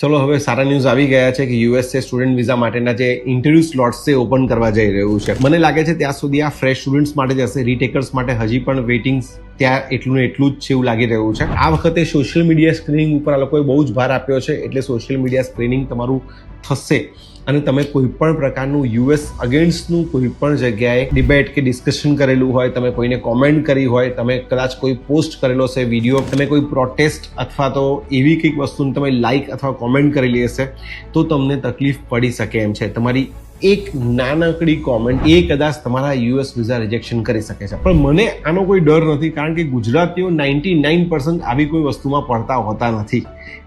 ચલો હવે સારા ન્યૂઝ આવી ગયા છે કે યુએસએ સ્ટુડન્ટ વિઝા માટેના જે ઇન્ટરવ્યુ સ્લોટ્સ છે ઓપન કરવા જઈ રહ્યું છે. મને લાગે છે ત્યાં સુધી આ ફ્રેશ સ્ટુડન્ટ્સ માટે જ હશે. રીટેકર્સ માટે હજી પણ વેઇટિંગ ત્યાં એટલું ને એટલું જ છે એવું લાગી રહ્યું છે. આ વખતે સોશિયલ મીડિયા સ્ક્રીનિંગ ઉપર આ લોકોએ બહુ જ ભાર આપ્યો છે. એટલે સોશિયલ મીડિયા સ્ક્રીનિંગ તમારું થશે અને તમે કોઈ પણ પ્રકારનું યુએસ અગેન્સ્ટનું કોઈ પણ જગ્યાએ ડિબેટ કે ડિસ્કશન કરેલું હોય, તમે કોઈને કોમેન્ટ કરી હોય, તમે કદાચ કોઈ પોસ્ટ કરેલો છે વિડીયો, તમે કોઈ પ્રોટેસ્ટ અથવા તો એવી કંઈક વસ્તુને તમે લાઇક અથવા કોમેન્ટ કરેલી હશે તો તમને તકલીફ પડી શકે એમ છે. તમારી એક નાનકડી કોમેન્ટ એ કદાચ તમારા યુએસ વિઝા રિજેક્શન કરી શકે છે. પણ મને આનો કોઈ ડર નથી, કારણ કે ગુજરાતીઓ 99% આવી કોઈ વસ્તુમાં પડતા હોતા નથી.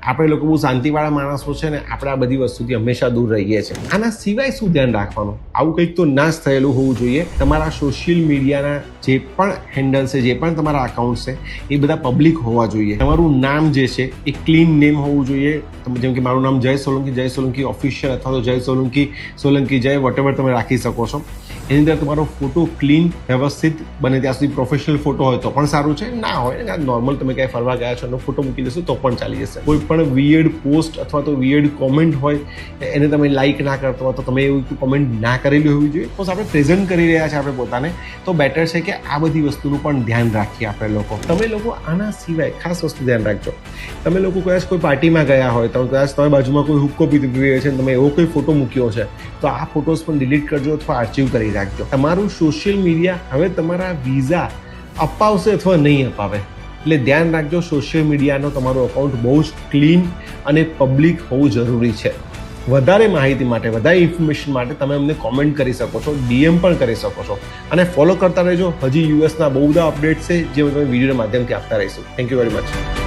આપણે લોકો બહુ શાંતિવાળા માણસો છે ને આપણે આ બધી વસ્તુથી હંમેશા દૂર રહીએ છીએ. આના સિવાય શું ધ્યાન રાખવાનું? આવું કંઈક તો નાશ થયેલું હોવું જોઈએ. તમારા સોશિયલ મીડિયાના જે પણ હેન્ડલ છે, જે પણ તમારા અકાઉન્ટ છે એ બધા પબ્લિક હોવા જોઈએ. તમારું નામ જે છે એ ક્લીન નેમ હોવું જોઈએ. જેમ કે મારું નામ જય સોલંકી ઓફિશિયલ અથવા તો જય સોલંકી જય વોટેવર તમે રાખી શકો છો. એની અંદર તમારો ફોટો ક્લીન વ્યવસ્થિત બને ત્યાં સુધી પ્રોફેશનલ ફોટો હોય તો પણ સારું છે, ના હોય નોર્મલ તમે ક્યાંય ફરવા ગયા છો એનો ફોટો મૂકી દેશો તો પણ ચાલી જશે. કોઈ પણ વિયર્ડ પોસ્ટ અથવા તો વિયર્ડ કોમેન્ટ હોય એને તમે લાઇક ના કરતો હોય તો તમે એવું કોમેન્ટ ના કરેલી હોવી જોઈએ. બસ આપણે પ્રેઝન્ટ કરી રહ્યા છે આપણે પોતાને, તો બેટર છે કે આ બધી વસ્તુનું પણ ધ્યાન રાખીએ આપણે લોકો. તમે લોકો આના સિવાય ખાસ વસ્તુ ધ્યાન રાખજો. તમે લોકો કદાચ કોઈ પાર્ટીમાં ગયા હોય તો કદાચ તમે બાજુમાં કોઈ હુક્કો પીધી પીવે છે, તમે એવો કોઈ ફોટો મૂક્યો છે તો આ ફોટોસ પણ ડિલીટ કરજો અથવા આર્ચીવ કરી રાખજો. તમારું સોશિયલ મીડિયા હવે તમારા વિઝા અપાવશે અથવા નહીં અપાવે, એટલે ધ્યાન રાખજો. સોશિયલ મીડિયાનો તમારું અકાઉન્ટ બહુ જ ક્લીન અને પબ્લિક હોવું જરૂરી છે. વધારે માહિતી માટે, વધારે ઇન્ફોર્મેશન માટે તમે અમને કોમેન્ટ કરી શકો છો, ડીએમ પણ કરી શકો છો અને ફોલો કરતા રહેજો. હજી યુએસના બહુ બધા અપડેટ્સ છે જે તમે વિડીયોના માધ્યમથી આપતા રહીશું. Thank you very much.